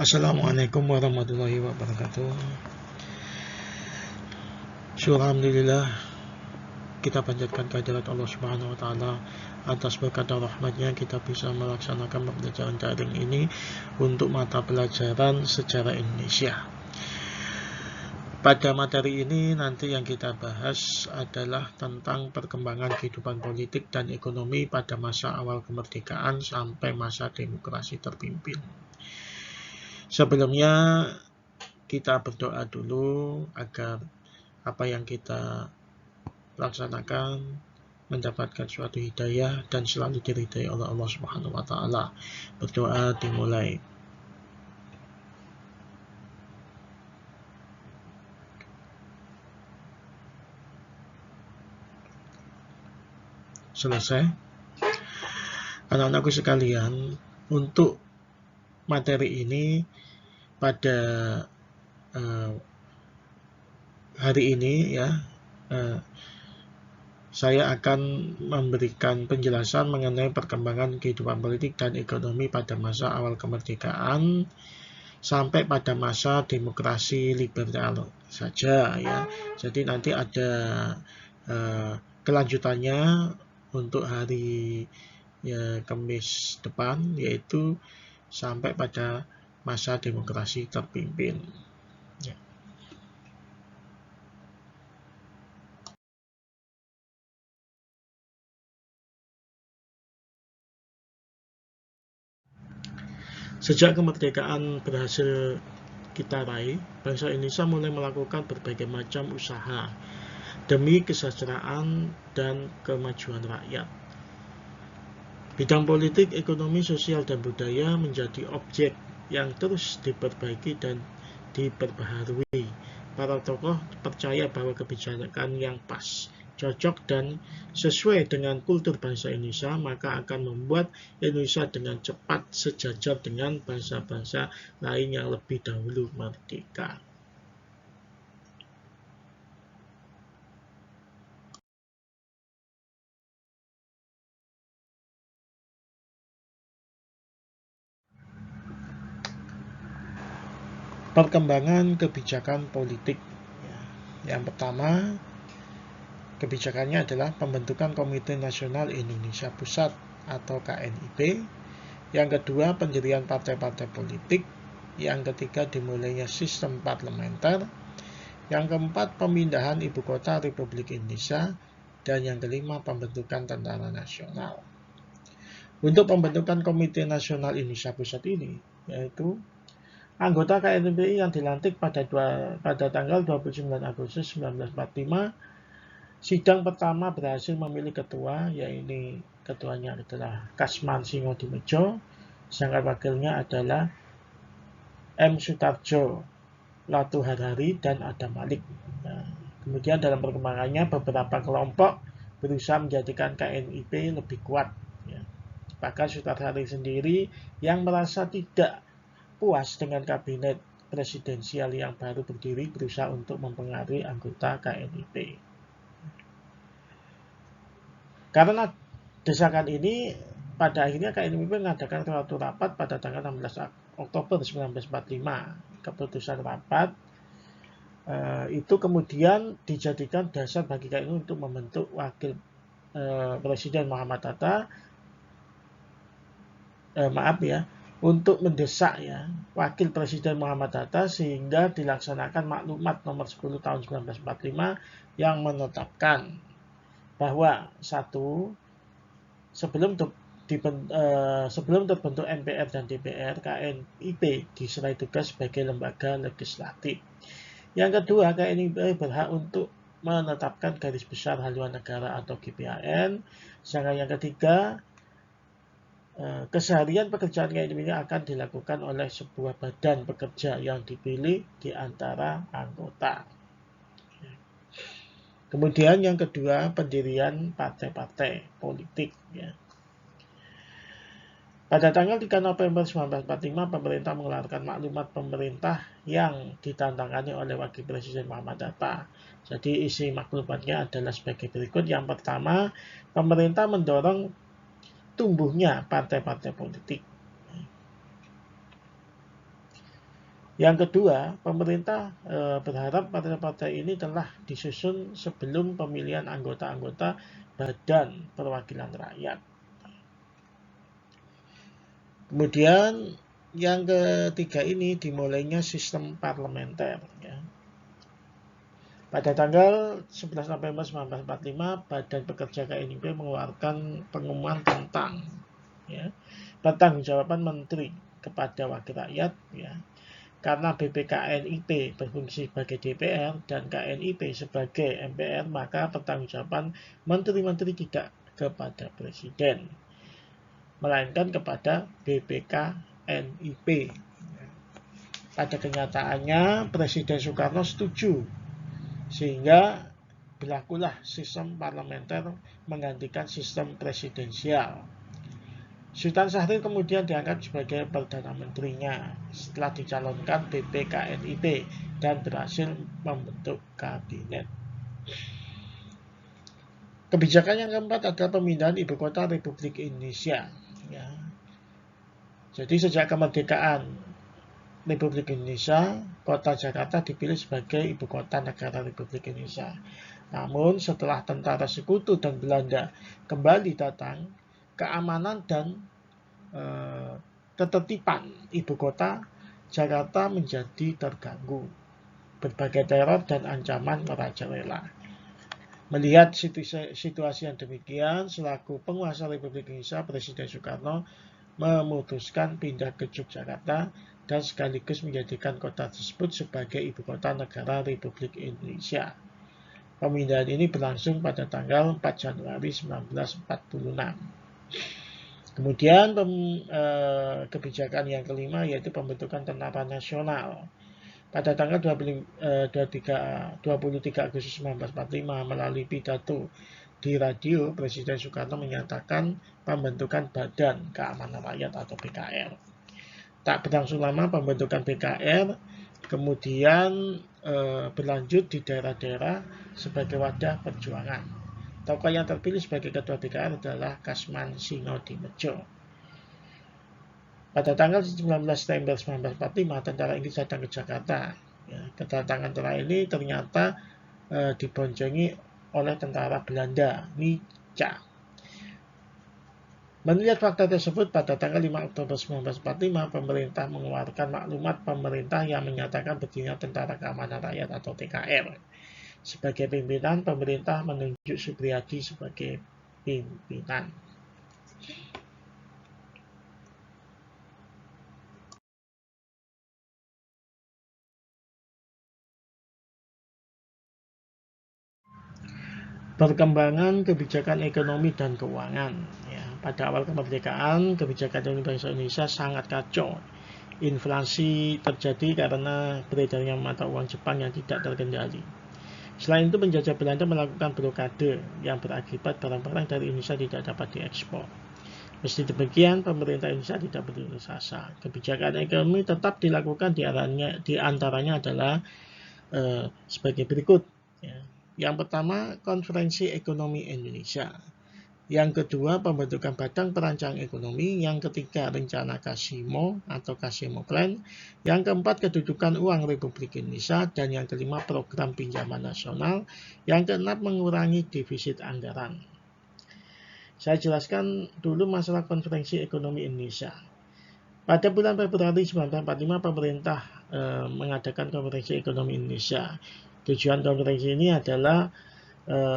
Assalamualaikum warahmatullahi wabarakatuh. Alhamdulillah, kita panjatkan kehadirat Allah Subhanahu wa Ta'ala. Atas berkat dan rahmatnya kita bisa melaksanakan pembelajaran daring ini untuk mata pelajaran sejarah Indonesia. Pada materi ini nanti yang kita bahas adalah tentang perkembangan kehidupan politik dan ekonomi pada masa awal kemerdekaan sampai masa demokrasi terpimpin. Sebelumnya kita berdoa dulu agar apa yang kita laksanakan mendapatkan suatu hidayah dan selalu diridai oleh Allah Subhanahu wa Ta'ala. Berdoa dimulai. Selesai. Anak-anakku sekalian, untuk materi ini pada hari ini ya, saya akan memberikan penjelasan mengenai perkembangan kehidupan politik dan ekonomi pada masa awal kemerdekaan sampai pada masa demokrasi liberal saja ya. Jadi nanti ada kelanjutannya untuk hari Kamis depan, yaitu sampai pada masa demokrasi terpimpin. Ya. Sejak kemerdekaan berhasil kita raih, bangsa Indonesia mulai melakukan berbagai macam usaha demi kesejahteraan dan kemajuan rakyat. Bidang politik, ekonomi, sosial, dan budaya menjadi objek yang terus diperbaiki dan diperbaharui. Para tokoh percaya bahwa kebijakan yang pas, cocok, dan sesuai dengan kultur bangsa Indonesia maka akan membuat Indonesia dengan cepat sejajar dengan bangsa-bangsa lain yang lebih dahulu merdeka. Perkembangan kebijakan politik. Yang pertama, kebijakannya adalah pembentukan Komite Nasional Indonesia Pusat atau KNIP. Yang kedua, pendirian partai-partai politik. Yang ketiga, dimulainya sistem parlementer. Yang keempat, pemindahan ibu kota Republik Indonesia. Dan yang kelima, pembentukan Tentara Nasional. Untuk pembentukan Komite Nasional Indonesia Pusat ini, yaitu anggota KNIP yang dilantik pada tanggal 29 Agustus 1945, sidang pertama berhasil memilih ketua, yaitu ketuanya adalah Kasman Singodimedjo, sedangkan wakilnya adalah M. Sutarjo, Latu Harhari, dan Adam Malik. Nah, kemudian dalam perkembangannya beberapa kelompok berusaha menjadikan KNIP lebih kuat. Bahkan Sutarjo sendiri yang merasa tidak puas dengan kabinet presidensial yang baru berdiri berusaha untuk mempengaruhi anggota KNIP. Karena desakan ini, pada akhirnya KNIP mengadakan suatu rapat pada tanggal 16 Oktober 1945. Keputusan rapat itu kemudian dijadikan dasar bagi KNIP untuk membentuk wakil Presiden Muhammad Hatta, untuk mendesak wakil Presiden Muhammad Hatta sehingga dilaksanakan maklumat nomor 10 tahun 1945 yang menetapkan bahwa sebelum terbentuk MPR dan DPR, KNIP diserai tugas sebagai lembaga legislatif. Yang kedua, KNIP berhak untuk menetapkan garis besar haluan negara atau GBHN. Sedangkan yang ketiga, keseharian pekerjaan KNIP ini akan dilakukan oleh sebuah badan pekerja yang dipilih di antara anggota. Kemudian yang kedua, pendirian partai-partai politik. Pada tanggal 3 November 1945, pemerintah mengeluarkan maklumat pemerintah yang ditantangani oleh Wakil Presiden Muhammad Hatta. Jadi isi maklumatnya adalah sebagai berikut. Yang pertama, pemerintah mendorong tumbuhnya partai-partai politik. Yang kedua, pemerintah berharap partai-partai ini telah disusun sebelum pemilihan anggota-anggota Badan Perwakilan Rakyat. Kemudian yang ketiga ini dimulainya sistem parlementer. Ya. Pada tanggal 11 November 1945, Badan Pekerja KNIP mengeluarkan pengumuman tentang pertanggungjawaban menteri kepada wakil rakyat. Ya. Karena BPKNIP berfungsi sebagai DPR dan KNIP sebagai MPR, maka pertanggungjawaban menteri-menteri tidak kepada presiden, melainkan kepada BPKNIP. Pada kenyataannya, Presiden Soekarno setuju, sehingga berlakulah sistem parlementer menggantikan sistem presidensial. Sultan Syahrir kemudian diangkat sebagai Perdana Menterinya setelah dicalonkan BPKNIP dan berhasil membentuk kabinet. Kebijakan yang keempat adalah pemindahan ibu kota Republik Indonesia. Ya. Jadi sejak kemerdekaan Republik Indonesia, kota Jakarta dipilih sebagai ibu kota negara Republik Indonesia. Namun setelah tentara Sekutu dan Belanda kembali datang, keamanan dan ketertiban ibu kota Jakarta menjadi terganggu. Berbagai teror dan ancaman merajalela. Melihat situasi yang demikian, selaku penguasa Republik Indonesia, Presiden Soekarno memutuskan pindah ke Yogyakarta dan sekaligus menjadikan kota tersebut sebagai ibu kota negara Republik Indonesia. Pemindahan ini berlangsung pada tanggal 4 Januari 1946. Kemudian kebijakan yang kelima yaitu pembentukan Tentara Nasional. Pada tanggal 23 Agustus 1945 melalui pidato di radio, Presiden Soekarno menyatakan pembentukan Badan Keamanan Rakyat atau BKR. Tak berlangsung lama pembentukan BKR kemudian berlanjut di daerah-daerah sebagai wadah perjuangan. Tokoh yang terpilih sebagai ketua BKR adalah Kasman Singodimedjo. Pada tanggal 19 September 1945, tentara Inggris datang ke Jakarta. Ya, kedatangan tentara ini ternyata diboncengi oleh tentara Belanda, Nica. Melihat fakta tersebut, pada tanggal 5 Oktober 1945, pemerintah mengeluarkan maklumat pemerintah yang menyatakan berdirinya Tentara Keamanan Rakyat atau TKR. Sebagai pimpinan, pemerintah menunjuk Supriyadi sebagai pimpinan. Perkembangan kebijakan ekonomi dan keuangan. Ya, pada awal kemerdekaan, kebijakan bangsa Indonesia sangat kacau. Inflasi terjadi karena beredarnya mata uang Jepang yang tidak terkendali. Selain itu, penjajah Belanda melakukan blokade yang berakibat barang-barang dari Indonesia tidak dapat diekspor. Meski demikian, pemerintah Indonesia tidak berputus asa. Kebijakan ekonomi tetap dilakukan, di antaranya adalah sebagai berikut. Ya. Yang pertama, Konferensi Ekonomi Indonesia. Yang kedua, pembentukan Badan Perancang Ekonomi. Yang ketiga, rencana Casimo atau Casimo Plan. Yang keempat, kedudukan uang Republik Indonesia. Dan yang kelima, program pinjaman nasional. Yang keenam, mengurangi defisit anggaran. Saya jelaskan dulu masalah Konferensi Ekonomi Indonesia. Pada bulan Februari 1945, pemerintah mengadakan Konferensi Ekonomi Indonesia. Tujuan konferensi ini adalah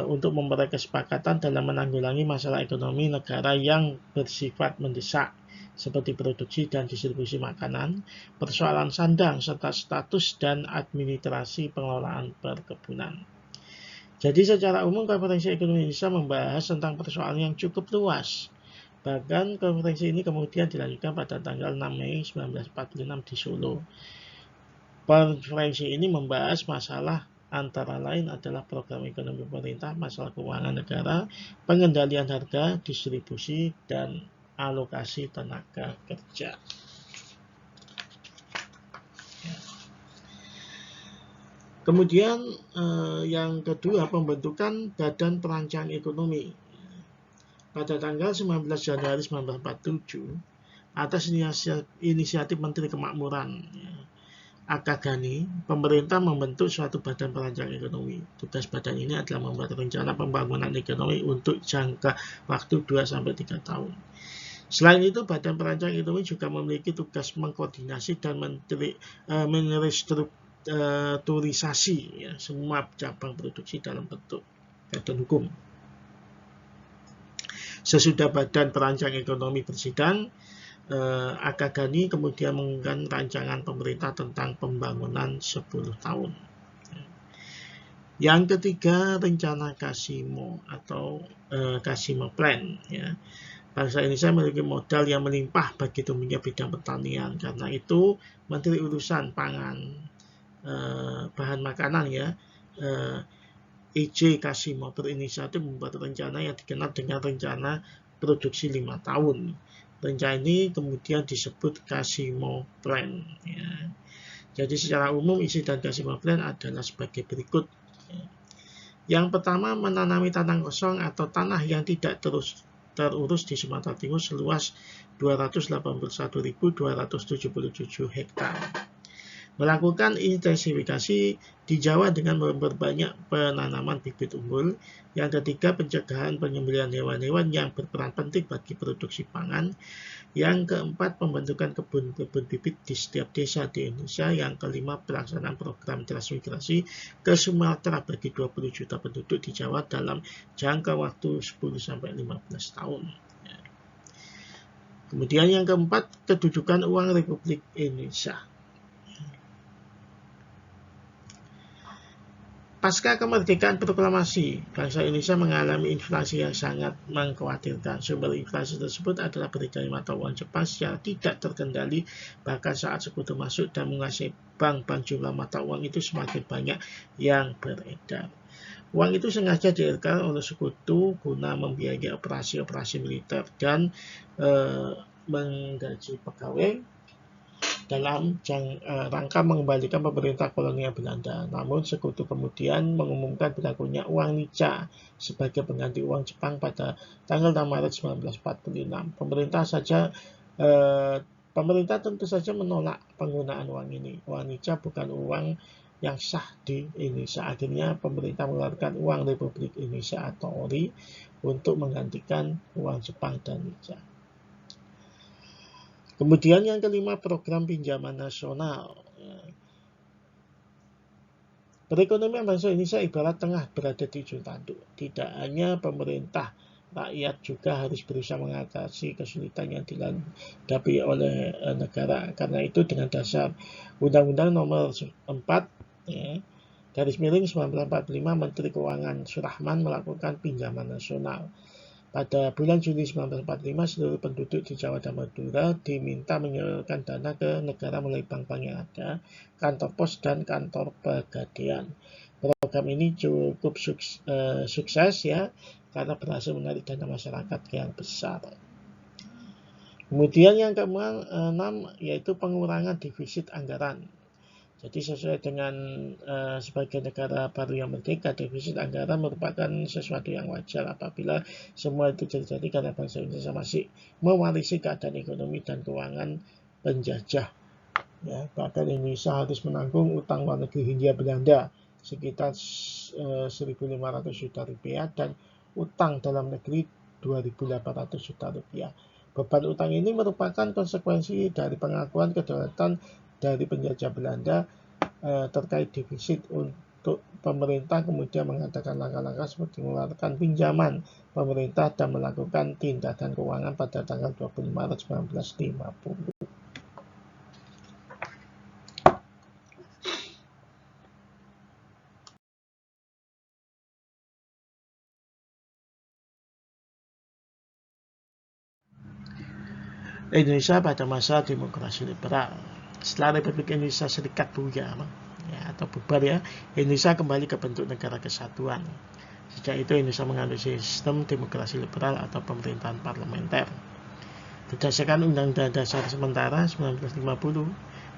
untuk memperoleh kesepakatan dalam menanggulangi masalah ekonomi negara yang bersifat mendesak, seperti produksi dan distribusi makanan, persoalan sandang, serta status dan administrasi pengelolaan perkebunan. Jadi secara umum Konferensi Ekonomi Indonesia membahas tentang persoalan yang cukup luas. Bahkan konferensi ini kemudian dilanjutkan pada tanggal 6 Mei 1946 di Solo. Konferensi ini membahas masalah antara lain adalah program ekonomi pemerintah, masalah keuangan negara, pengendalian harga, distribusi, dan alokasi tenaga kerja. Kemudian yang kedua, pembentukan Badan Perancang Ekonomi. Pada tanggal 19 Januari 1947, atas inisiatif Menteri Kemakmuran, Akagani, pemerintah membentuk suatu badan perancang ekonomi. Tugas badan ini adalah membuat rencana pembangunan ekonomi untuk jangka waktu 2-3 tahun. Selain itu, badan perancang ekonomi juga memiliki tugas mengkoordinasi dan merestrukturisasi ya, semua cabang produksi dalam bentuk badan hukum. Sesudah badan perancang ekonomi bersidang, Akagani kemudian mengumumkan rancangan pemerintah tentang pembangunan 10 tahun. Yang ketiga, rencana Kashimo atau Kashimo Plan. Ya. Bangsa Indonesia memiliki modal yang melimpah bagi tumbuhnya bidang pertanian. Karena itu, Menteri Urusan Pangan, bahan makanan ya, E.J. Kashimo berinisiatif membuat rencana yang dikenal dengan rencana produksi 5 tahun. Rencana ini kemudian disebut Kashimo Plan. Ya. Jadi secara umum isi dan Kashimo Plan adalah sebagai berikut. Yang pertama, menanami tanah kosong atau tanah yang tidak terurus di Sumatera Timur seluas 281.277 hektar. Melakukan intensifikasi di Jawa dengan memperbanyak penanaman bibit unggul. Yang ketiga, pencegahan penyembelihan hewan-hewan yang berperan penting bagi produksi pangan. Yang keempat, pembentukan kebun-kebun bibit di setiap desa di Indonesia. Yang kelima, pelaksanaan program transmigrasi ke Sumatera bagi 20 juta penduduk di Jawa dalam jangka waktu 10-15 tahun. Kemudian yang keempat, kedudukan uang Republik Indonesia. Pasca kemerdekaan proklamasi, bangsa Indonesia mengalami inflasi yang sangat mengkhawatirkan. Sumber inflasi tersebut adalah beredarnya mata uang Jepang secara tidak terkendali, bahkan saat sekutu masuk dan menguasai bank-bank, jumlah mata uang itu semakin banyak yang beredar. Uang itu sengaja diedarkan oleh sekutu guna membiayai operasi-operasi militer dan menggaji pegawai dalam rangka mengembalikan pemerintah kolonial Belanda. Namun sekutu kemudian mengumumkan berlakunya uang nica sebagai pengganti uang Jepang pada tanggal 6 Maret 1946. Pemerintah tentu saja menolak penggunaan uang ini. Uang nica bukan uang yang sah di Indonesia. Akhirnya pemerintah mengeluarkan uang Republik Indonesia atau ORI untuk menggantikan uang Jepang dan nica. Kemudian yang kelima, program pinjaman nasional. Perekonomian bangsa Indonesia ibarat tengah berada di ujung tanduk. Tidak hanya pemerintah, rakyat juga harus berusaha mengatasi kesulitan yang dihadapi oleh negara. Karena itu dengan dasar Undang-Undang Nomor 4 /1945, Menteri Keuangan Surahman melakukan pinjaman nasional. Pada bulan Juni 1945, seluruh penduduk di Jawa dan Madura diminta menyalurkan dana ke negara melalui bank-bank yang ada, kantor pos, dan kantor pegadaian. Program ini cukup sukses ya, karena berhasil menarik dana masyarakat yang besar. Kemudian yang ke-6 yaitu pengurangan defisit anggaran. Jadi sesuai dengan sebagai negara baru yang merdeka, defisit anggaran merupakan sesuatu yang wajar apabila semua itu terjadi karena bangsa Indonesia masih mewarisi keadaan ekonomi dan keuangan penjajah. Ya, bahkan Indonesia harus menanggung utang luar negeri Hindia Belanda sekitar 1.500 juta rupiah dan utang dalam negeri 2.800 juta rupiah. Beban utang ini merupakan konsekuensi dari pengakuan kedaulatan dari penjajah Belanda terkait defisit. Untuk pemerintah kemudian mengadakan langkah-langkah seperti mengeluarkan pinjaman pemerintah dan melakukan tindakan keuangan pada tanggal 25 Maret 1950. Indonesia pada masa demokrasi liberal. Setelah Republik Indonesia Serikat bubar atau bubar ya, Indonesia kembali ke bentuk negara kesatuan. Sejak itu Indonesia menganut sistem demokrasi liberal atau pemerintahan parlementer. Berdasarkan Undang-Undang Dasar sementara 1950,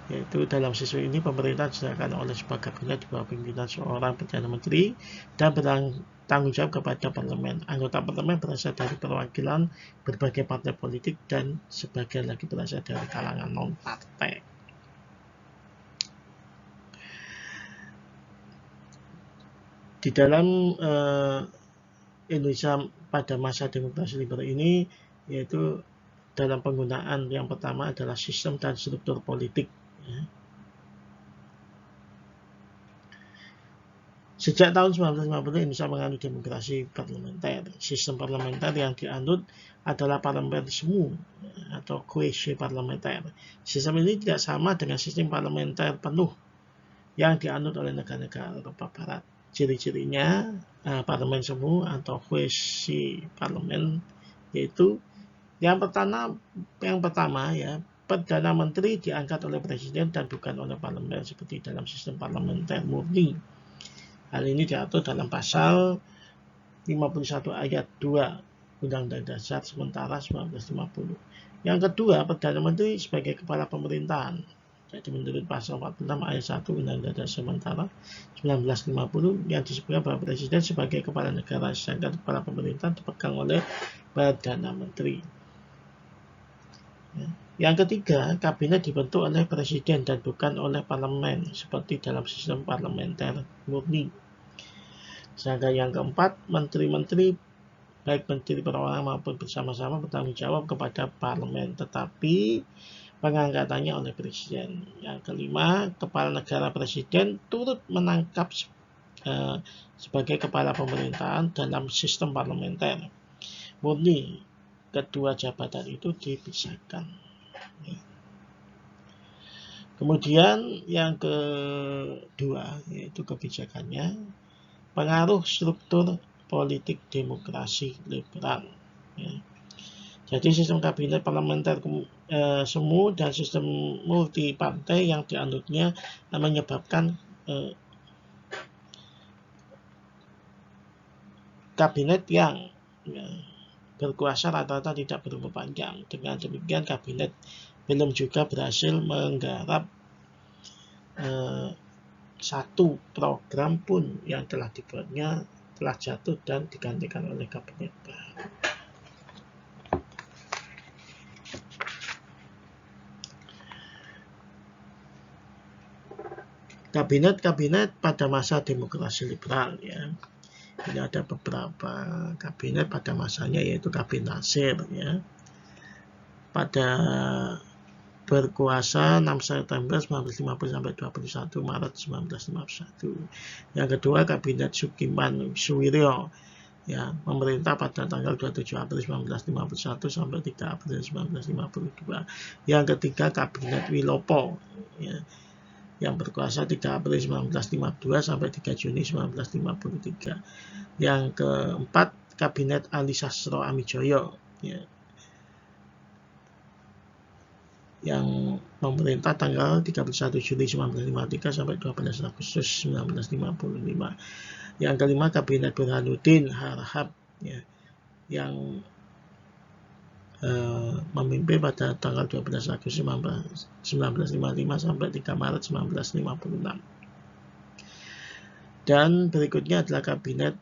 yaitu dalam siswa ini pemerintah diserahkan oleh sebuah kabinet di bawah pimpinan seorang Perdana Menteri dan bertanggung jawab kepada parlemen. Anggota parlemen berasal dari perwakilan berbagai partai politik dan sebagian lagi berasal dari kalangan non-partai. Di dalam Indonesia pada masa demokrasi liberal ini, yaitu dalam penggunaan yang pertama adalah sistem dan struktur politik. Ya. Sejak tahun 1950 Indonesia menganut demokrasi parlementer. Sistem parlementer yang dianut adalah parlamentarisme atau quasi parlementer. Sistem ini tidak sama dengan sistem parlementer penuh yang dianut oleh negara-negara Eropa Barat. Ciri-cirinya parlemen semu atau quasi parlemen yaitu yang pertama ya, Perdana Menteri diangkat oleh Presiden dan bukan oleh parlemen seperti dalam sistem parlementer murni. Hal ini diatur dalam pasal 51 ayat 2 Undang-Undang Dasar sementara 1950. Yang kedua, Perdana Menteri sebagai kepala pemerintahan. Jadi menurut pasal 46 ayat 1 Undang-Undang Dasar sementara 1950 yang disebutkan bahwa Presiden sebagai kepala negara sedangkan kepala pemerintahan dipegang oleh Perdana Menteri. Yang ketiga, kabinet dibentuk oleh presiden dan bukan oleh parlemen seperti dalam sistem parlementer murni. Sedangkan yang keempat, menteri-menteri baik menteri perorangan maupun bersama-sama bertanggung jawab kepada parlemen, tetapi pengangkatannya oleh presiden. Yang kelima, kepala negara presiden turut menangkap sebagai kepala pemerintahan dalam sistem parlementer murni. Kedua jabatan itu dipisahkan. Kemudian yang kedua yaitu kebijakannya, pengaruh struktur politik demokrasi liberal. Ya. Jadi sistem kabinet parlementer semu dan sistem multi partai yang dianutnya menyebabkan kabinet yang berkuasa rata-rata tidak berumur panjang. Dengan demikian kabinet belum juga berhasil menggarap satu program pun yang telah dibuatnya telah jatuh dan digantikan oleh kabinet baru. Kabinet-kabinet pada masa demokrasi liberal ya. Ini ada beberapa kabinet pada masanya yaitu kabinet Nasir ya. Pada berkuasa 6 September 1950 sampai 21 Maret 1951. Yang kedua kabinet Sukiman Suwiryo ya, memerintah pada tanggal 27 April 1951 sampai 3 April 1952. Yang ketiga kabinet Wilopo ya, yang berkuasa 3 April 1952 sampai 3 Juni 1953. Yang keempat kabinet Ali Sastro Amijoyo ya, yang memerintah tanggal 31 Juli 1953 sampai 12 Agustus 1955. Yang kelima kabinet Burhanuddin Harahap ya, yang memimpin pada tanggal 12 Agustus 1955 sampai 3 Maret 1956. Dan berikutnya adalah kabinet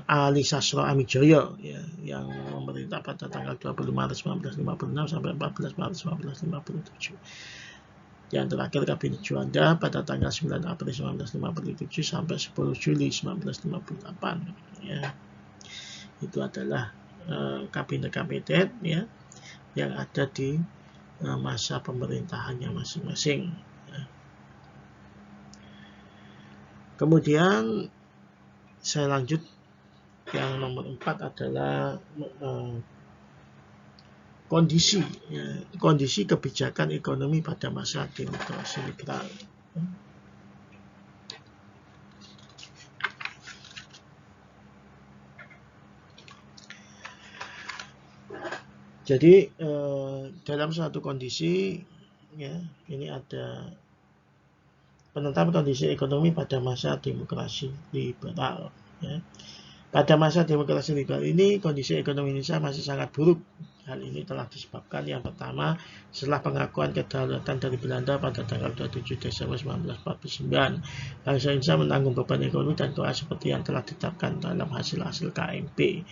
Ali Sastro Amijoyo ya, yang memerintah pada tanggal 20 Maret 1956 sampai 14 Maret 1957. Yang terakhir kabinet Juanda pada tanggal 9 April 1957 sampai 10 Juli 1958 ya. Itu adalah kabinet-kabinet ya yang ada di masa pemerintahannya masing-masing ya. Kemudian saya lanjut, yang nomor 4 adalah kondisi kebijakan ekonomi pada masa demokrasi liberal. Jadi dalam suatu kondisi ya, ini ada penentuan kondisi ekonomi pada masa demokrasi liberal ya. Pada masa demokrasi liberal ini kondisi ekonomi Indonesia masih sangat buruk. Hal ini telah disebabkan yang pertama, setelah pengakuan kedaulatan dari Belanda pada tanggal 27 Desember 1949, bangsa Indonesia menanggung beban ekonomi dan keuangan seperti yang telah ditetapkan dalam hasil-hasil KMP.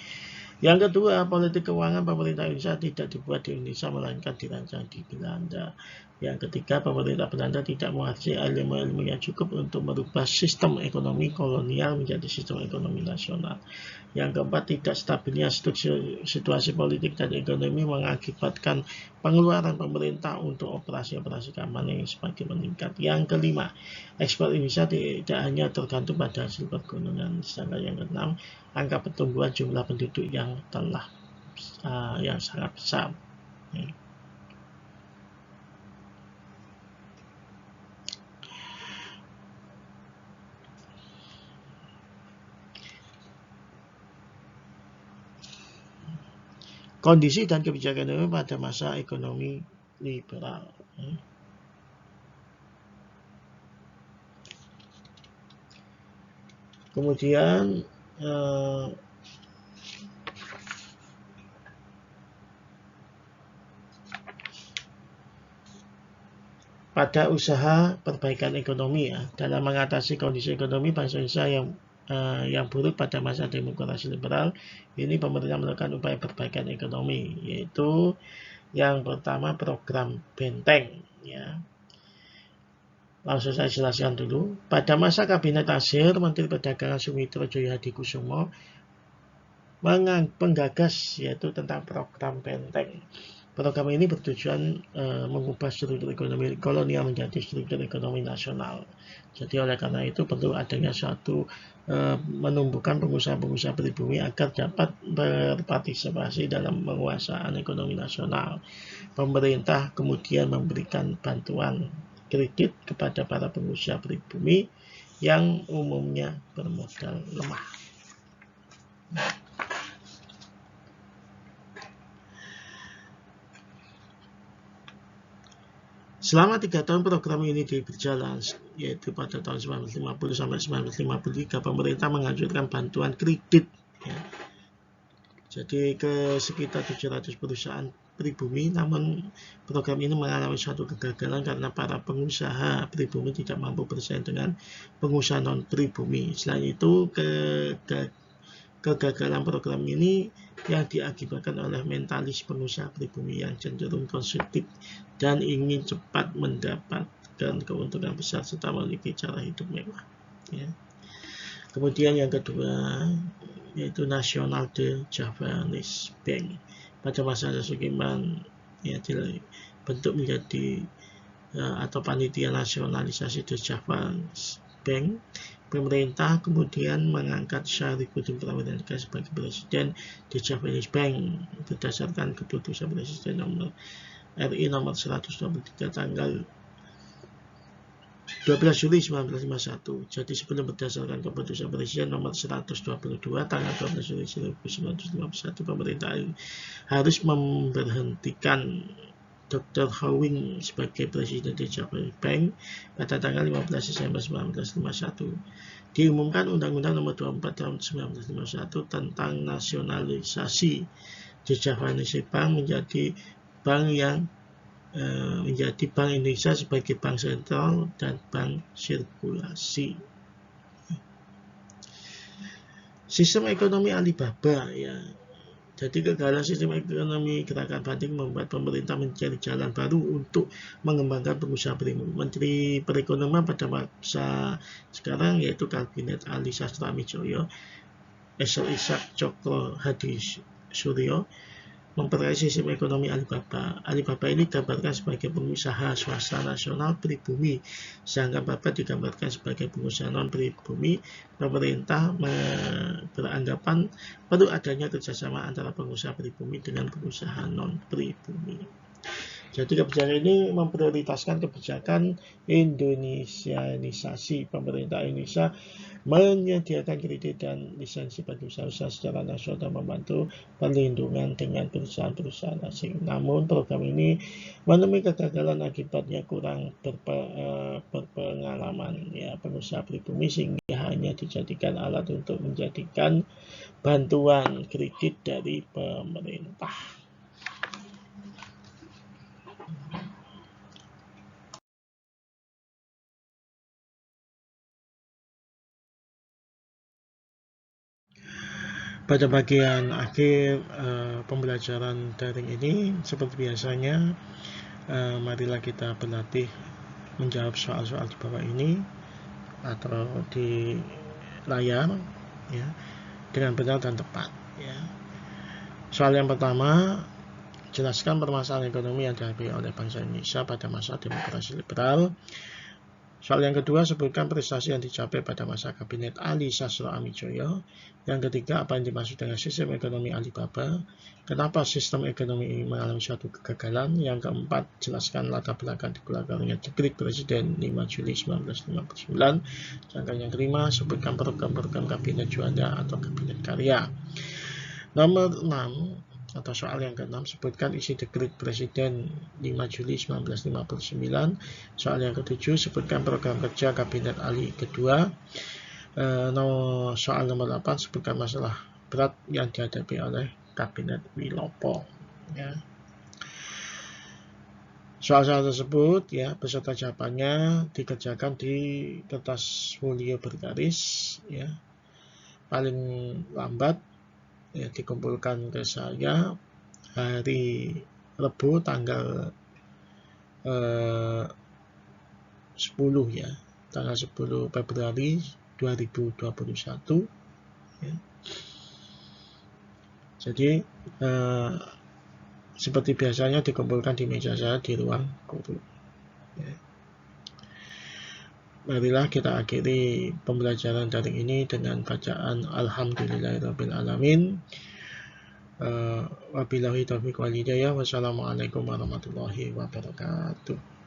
Yang kedua, politik keuangan pemerintah Indonesia tidak dibuat di Indonesia, melainkan dirancang di Belanda. Yang ketiga, pemerintah Belanda tidak menghasilkan ilmu-ilmu yang cukup untuk merubah sistem ekonomi kolonial menjadi sistem ekonomi nasional. Yang keempat, tidak stabilnya situasi politik dan ekonomi mengakibatkan pengeluaran pemerintah untuk operasi-operasi keamanan yang semakin meningkat. Yang kelima, ekspor Indonesia tidak hanya tergantung pada hasil perkebunan. Sedangkan yang keenam, angka pertumbuhan jumlah penduduk yang sangat besar. Kondisi dan kebijakan ekonomi pada masa ekonomi liberal. Kemudian pada usaha perbaikan ekonomi ya, dalam mengatasi kondisi ekonomi bangsa Indonesia yang buruk pada masa demokrasi liberal, ini pemerintah melakukan upaya perbaikan ekonomi, yaitu yang pertama program Benteng ya. Langsung saya jelaskan dulu. Pada masa Kabinet Akhir, Menteri Perdagangan Sumitro Djoyohadikusumo penggagas yaitu tentang program Benteng. Program ini bertujuan mengubah struktur ekonomi kolonial menjadi struktur ekonomi nasional. Jadi oleh karena itu perlu adanya suatu menumbuhkan pengusaha-pengusaha pribumi agar dapat berpartisipasi dalam penguasaan ekonomi nasional. Pemerintah kemudian memberikan bantuan kredit kepada para pengusaha pribumi yang umumnya bermodal lemah. Selama 3 tahun program ini berjalan, yaitu pada tahun 1950 sampai 1953, pemerintah menganjurkan bantuan kredit. Ya. Jadi ke sekitar 700 perusahaan pribumi, namun program ini mengalami suatu kegagalan karena para pengusaha pribumi tidak mampu bersaing dengan pengusaha non pribumi. Selain itu, kegagalan program ini yang diakibatkan oleh mentalis pengusaha pribumi yang cenderung konsumtif dan ingin cepat mendapatkan keuntungan besar serta memiliki cara hidup mewah. Ya. Kemudian yang kedua yaitu National de Javanese Bank. Pada masa Sudirman ya dibentuk menjadi atau panitia nasionalisasi de Javanese Bank. Pemerintah kemudian mengangkat Syarifuddin Prawijaya sebagai presiden de Javanese Bank berdasarkan keputusan Presiden RI nomor 123 tanggal 12 Juli 1951. Jadi sebelum berdasarkan keputusan Presiden nomor 122 tanggal 12 Juli 1951, pemerintah harus memberhentikan Dr. Howing sebagai Presiden di Javanese Bank pada tanggal 15 Desember 1951. Diumumkan Undang-Undang Nomor 24 Tahun 1951 tentang nasionalisasi di Javanese Bank menjadi bank Indonesia sebagai bank sentral dan bank sirkulasi. Sistem ekonomi Alibaba ya. Jadi kegagalan sistem ekonomi gerakan Banting membuat pemerintah mencari jalan baru untuk mengembangkan pengusaha pribumi. Menteri Perekonomian pada masa sekarang yaitu Kabinet Ali Sastra Midjoyo, Esel Ishak Cokro Hadi Suryo memperkaya sistem ekonomi Alibaba. Alibaba ini digambarkan sebagai pengusaha swasta nasional pribumi, sedangkan Baba digambarkan sebagai pengusaha non pribumi. Pemerintah beranggapan perlu adanya kerjasama antara pengusaha pribumi dengan pengusaha non pribumi. Jadi kebijakan ini memprioritaskan kebijakan Indonesianisasi. Pemerintah Indonesia menyediakan kredit dan lisensi bagi usaha-usaha secara nasional dan membantu perlindungan dengan perusahaan-perusahaan asing. Namun program ini menemui kegagalan akibatnya kurang berpengalaman ya pengusaha pribumi sehingga hanya dijadikan alat untuk menjadikan bantuan kredit dari pemerintah. Pada bagian akhir pembelajaran daring ini, seperti biasanya, marilah kita berlatih menjawab soal-soal di bawah ini atau di layar, ya, dengan benar dan tepat. Ya. Soal yang pertama, jelaskan permasalahan ekonomi yang dihadapi oleh bangsa Indonesia pada masa demokrasi liberal. Soal yang kedua, sebutkan prestasi yang dicapai pada masa kabinet Ali Sastro Amijoyo. Yang ketiga, apa yang dimaksud dengan sistem ekonomi Alibaba? Kenapa sistem ekonomi ini mengalami suatu kegagalan? Yang keempat, jelaskan latar belakang dikeluarkannya dekret Presiden 5 Juli 1959. Sedangkan yang kelima, sebutkan program-program kabinet juanda atau kabinet karya. Nomor 6 atau soal yang ke-6, sebutkan isi dekret Presiden 5 Juli 1959. Soal yang ke-7, sebutkan program kerja Kabinet Ali kedua. Soal nomor 8, sebutkan masalah berat yang dihadapi oleh Kabinet Wilopo. Ya. Soal-soal tersebut, ya, beserta jawabannya dikerjakan di kertas folio bergaris, ya, paling lambat, ya, dikumpulkan ke saya hari Rabu tanggal 10 ya, tanggal 10 Februari 2021 ya. Jadi seperti biasanya dikumpulkan di meja saya di ruang guru ya. Marilah kita akhiri pembelajaran daring ini dengan bacaan Alhamdulillahirrabbilalamin. Wabillahi taufiq wal hidayah. Wassalamualaikum warahmatullahi wabarakatuh.